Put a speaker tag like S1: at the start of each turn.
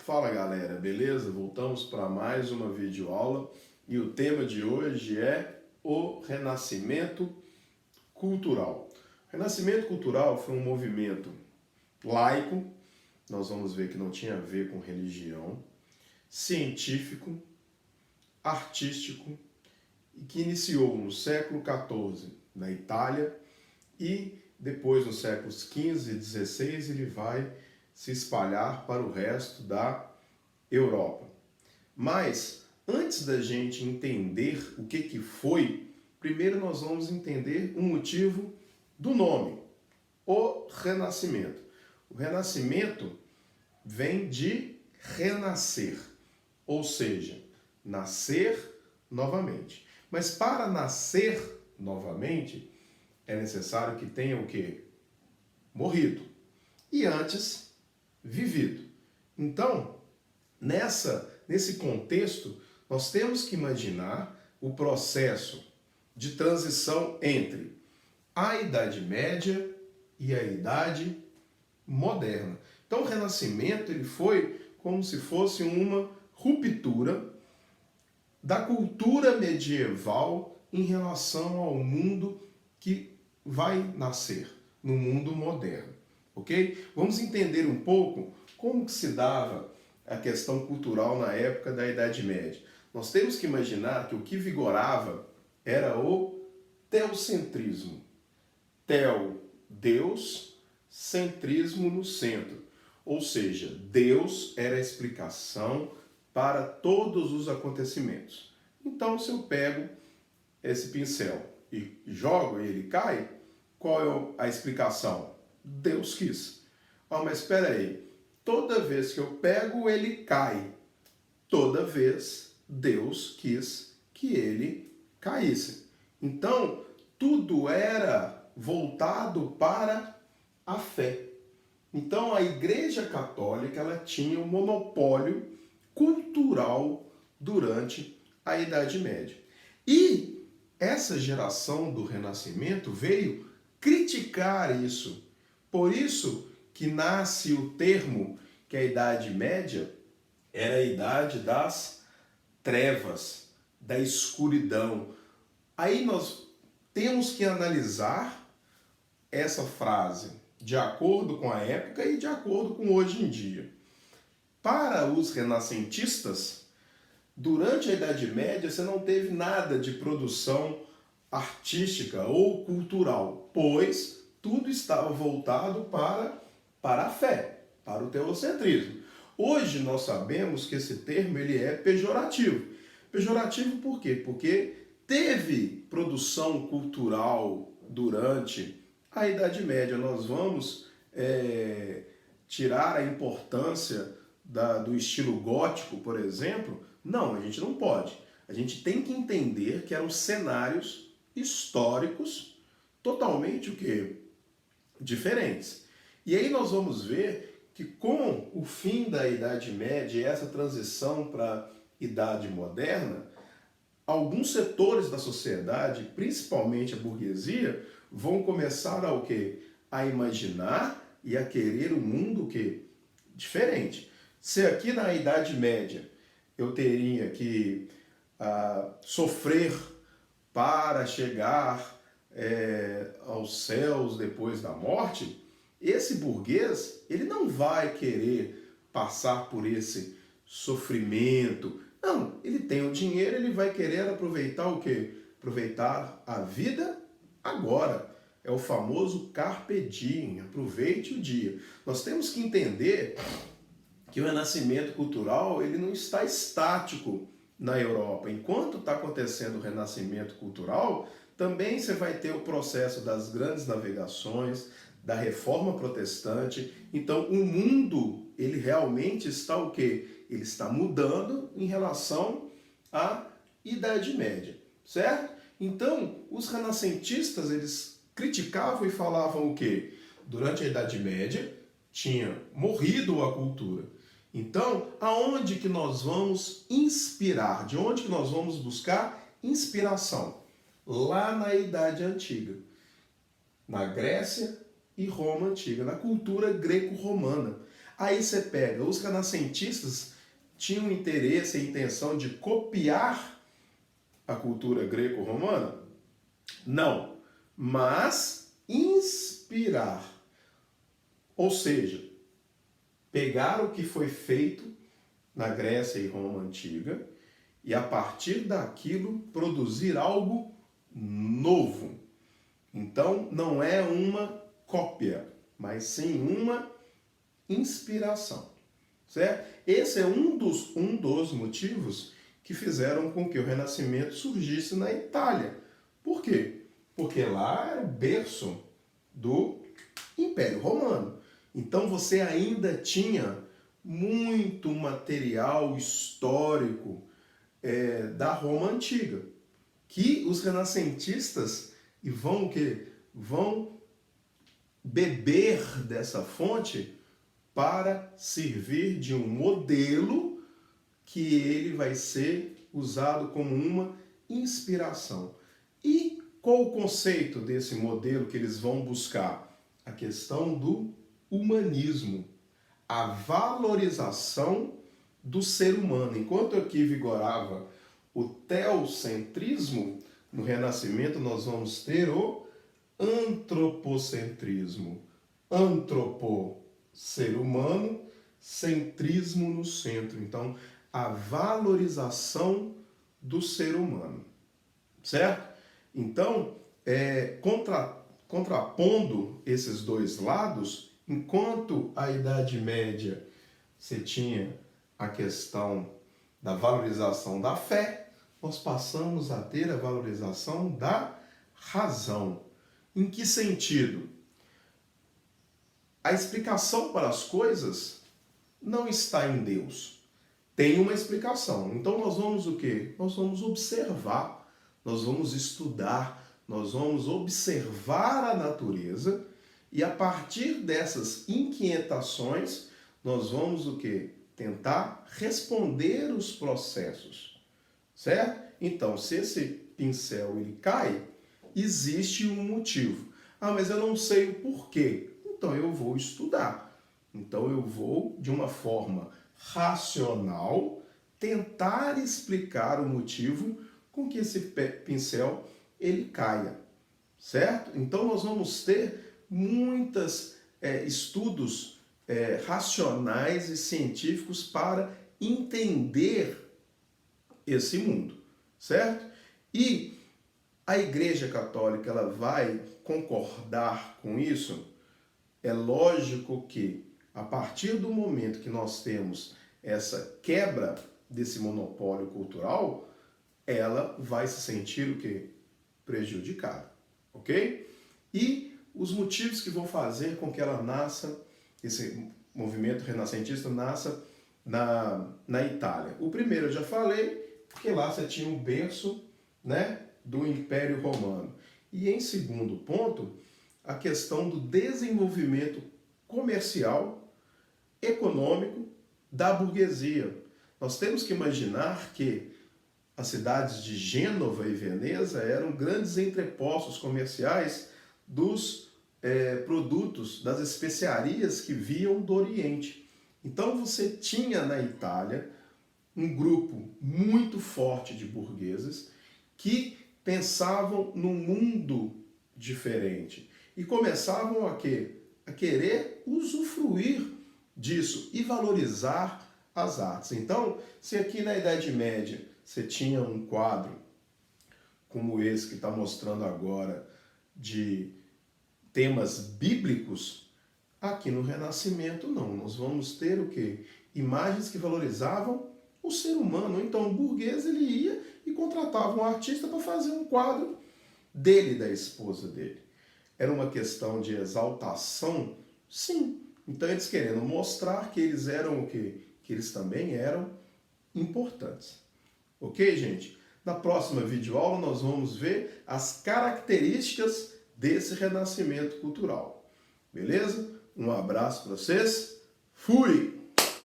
S1: Fala galera, beleza? Voltamos para mais uma videoaula e o tema de hoje é o Renascimento Cultural. O Renascimento Cultural foi um movimento laico, nós vamos ver que não tinha a ver com religião, científico, artístico e que iniciou no século XIV na Itália e depois nos séculos XV e XVI ele vai se espalhar para o resto da Europa. Mas, antes da gente entender o que foi, primeiro nós vamos entender o motivo do nome, o Renascimento. O Renascimento vem de renascer, ou seja, nascer novamente. Mas para nascer novamente, é necessário que tenha o quê? Morrido. E antes, vivido. Então, nesse contexto, nós temos que imaginar o processo de transição entre a Idade Média e a Idade Moderna. Então, o Renascimento ele foi como se fosse uma ruptura da cultura medieval em relação ao mundo que vai nascer, no mundo moderno. Ok? Vamos entender um pouco como que se dava a questão cultural na época da Idade Média. Nós temos que imaginar que o que vigorava era o teocentrismo. Teo, Deus, centrismo no centro. Ou seja, Deus era a explicação para todos os acontecimentos. Então, se eu pego esse pincel e jogo e ele cai, qual é a explicação? Deus quis. Mas espera aí, toda vez que eu pego, ele cai. Toda vez, Deus quis que ele caísse. Então, tudo era voltado para a fé. Então, a Igreja Católica ela tinha um monopólio cultural durante a Idade Média. E essa geração do Renascimento veio criticar isso. Por isso que nasce o termo que a Idade Média era a idade das trevas, da escuridão. Aí nós temos que analisar essa frase de acordo com a época e de acordo com hoje em dia. Para os renascentistas, durante a Idade Média você não teve nada de produção artística ou cultural, pois tudo estava voltado para a fé, para o teocentrismo. Hoje nós sabemos que esse termo ele é pejorativo. Pejorativo por quê? Porque teve produção cultural durante a Idade Média. Nós vamos tirar a importância do estilo gótico, por exemplo? Não, a gente não pode. A gente tem que entender que eram cenários históricos totalmente o quê? Diferentes. E aí nós vamos ver que com o fim da Idade Média e essa transição para a Idade Moderna, alguns setores da sociedade, principalmente a burguesia, vão começar a o quê? A imaginar e a querer um mundo o quê? Diferente. Se aqui na Idade Média eu teria que sofrer para chegar aos céus depois da morte, esse burguês ele não vai querer passar por esse sofrimento. Não, ele tem o dinheiro, ele vai querer aproveitar o quê? Aproveitar a vida agora. É o famoso carpe diem, aproveite o dia. Nós temos que entender que o renascimento cultural ele não está estático na Europa. Enquanto está acontecendo o renascimento cultural, também você vai ter o processo das grandes navegações, da reforma protestante. Então, o mundo, ele realmente está o quê? Ele está mudando em relação à Idade Média, certo? Então, os renascentistas, eles criticavam e falavam o quê? Durante a Idade Média, tinha morrido a cultura. Então, aonde que nós vamos inspirar? De onde que nós vamos buscar inspiração? Lá na Idade Antiga, na Grécia e Roma Antiga, na cultura greco-romana. Aí você pega, os renascentistas tinham interesse e intenção de copiar a cultura greco-romana? Não, mas inspirar. Ou seja, pegar o que foi feito na Grécia e Roma antiga e a partir daquilo produzir algo novo. Então não é uma cópia, mas sim uma inspiração, certo? Esse é um dos motivos que fizeram com que o Renascimento surgisse na Itália. Por quê? Porque lá era o berço do Império Romano. Então você ainda tinha muito material histórico da Roma antiga, que os renascentistas vão beber dessa fonte para servir de um modelo que ele vai ser usado como uma inspiração. E qual o conceito desse modelo que eles vão buscar? A questão do humanismo, a valorização do ser humano. Enquanto aqui vigorava o teocentrismo, no Renascimento nós vamos ter o antropocentrismo. Antropo, ser humano, centrismo no centro. Então, a valorização do ser humano, certo? Então, contrapondo esses dois lados, enquanto a Idade Média você tinha a questão da valorização da fé, nós passamos a ter a valorização da razão. Em que sentido? A explicação para as coisas não está em Deus. Tem uma explicação. Então nós vamos o quê? Nós vamos observar, nós vamos estudar, nós vamos observar a natureza e a partir dessas inquietações nós vamos o quê? Tentar responder os processos, certo? Então, se esse pincel ele cai, existe um motivo. Ah, mas eu não sei o porquê. Então eu vou estudar. Então eu vou, de uma forma racional, tentar explicar o motivo com que esse pincel ele caia, certo? Então nós vamos ter muitos estudos racionais e científicos para entender esse mundo, certo? E a Igreja Católica ela vai concordar com isso? É lógico que a partir do momento que nós temos essa quebra desse monopólio cultural, ela vai se sentir o quê? Prejudicada, ok? E os motivos que vão fazer com que ela nasça, esse movimento renascentista nasça na Itália. O primeiro eu já falei, porque lá você tinha o berço, né, do Império Romano. E em segundo ponto, a questão do desenvolvimento comercial, econômico da burguesia. Nós temos que imaginar que as cidades de Gênova e Veneza eram grandes entrepostos comerciais dos produtos, das especiarias que vinham do Oriente. Então você tinha na Itália um grupo muito forte de burgueses que pensavam num mundo diferente e começavam a querer usufruir disso e valorizar as artes. Então, se aqui na Idade Média você tinha um quadro como esse que está mostrando agora de temas bíblicos, aqui no Renascimento não. Nós vamos ter o quê? Imagens que valorizavam o ser humano. Então o burguês ele ia e contratava um artista para fazer um quadro dele e da esposa dele. Era uma questão de exaltação? Sim. Então eles querendo mostrar que eles eram o quê? Que eles também eram importantes. Ok, gente? Na próxima videoaula nós vamos ver as características desse renascimento cultural. Beleza? Um abraço para vocês. Fui!